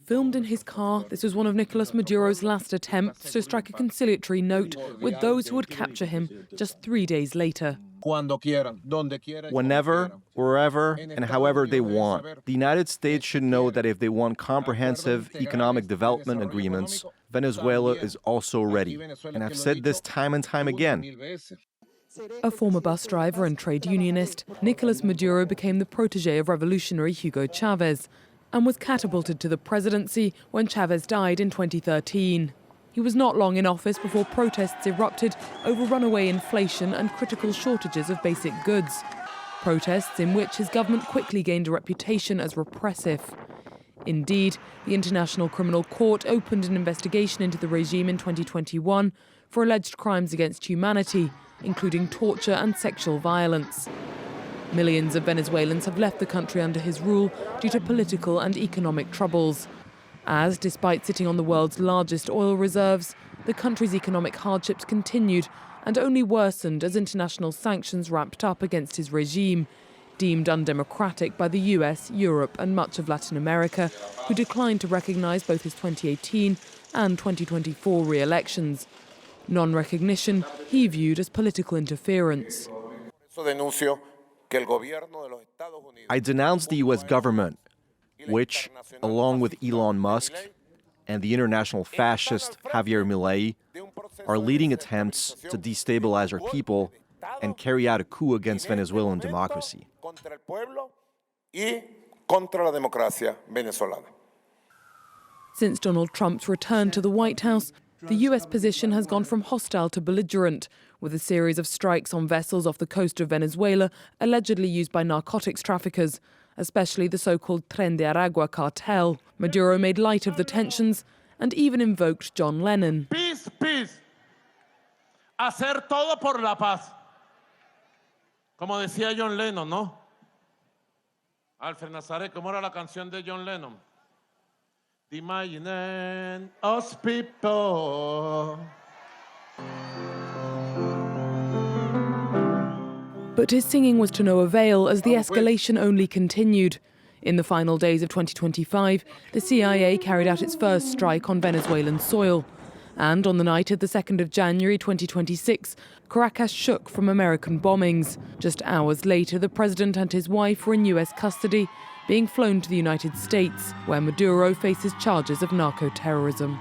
Filmed in his car, this was one of Nicolas Maduro's last attempts to strike a conciliatory note with those who would capture him just 3 days later. Whenever, wherever, and however they want. The United States should know that if they want comprehensive economic development agreements, Venezuela is also ready. And I've said this time and time again. A former bus driver and trade unionist, Nicolas Maduro became the protege of revolutionary Hugo Chávez and was catapulted to the presidency when Chávez died in 2013. He was not long in office before protests erupted over runaway inflation and critical shortages of basic goods. Protests in which his government quickly gained a reputation as repressive. Indeed, the International Criminal Court opened an investigation into the regime in 2021 for alleged crimes against humanity, including torture and sexual violence. Millions of Venezuelans have left the country under his rule due to political and economic troubles. As, despite sitting on the world's largest oil reserves, the country's economic hardships continued and only worsened as international sanctions ramped up against his regime, deemed undemocratic by the US, Europe and much of Latin America, who declined to recognize both his 2018 and 2024 re-elections. Non-recognition he viewed as political interference. I denounce the US government, which, along with Elon Musk and the international fascist Javier Milei, are leading attempts to destabilize our people and carry out a coup against Venezuelan democracy. Since Donald Trump's return to the White House, the US position has gone from hostile to belligerent, with a series of strikes on vessels off the coast of Venezuela allegedly used by narcotics traffickers, especially the so-called Tren de Aragua cartel. Maduro made light of the tensions and even invoked John Lennon. Peace, peace. Hacer todo por la paz. Como decía John Lennon, ¿no? Alfred Nazaret, ¿cómo era la canción de John Lennon? Imagine us people. But his singing was to no avail as the escalation only continued. In the final days of 2025, the CIA carried out its first strike on Venezuelan soil. And on the night of the 2nd of January 2026, Caracas shook from American bombings. Just hours later, the president and his wife were in US custody, being flown to the United States, where Maduro faces charges of narco-terrorism.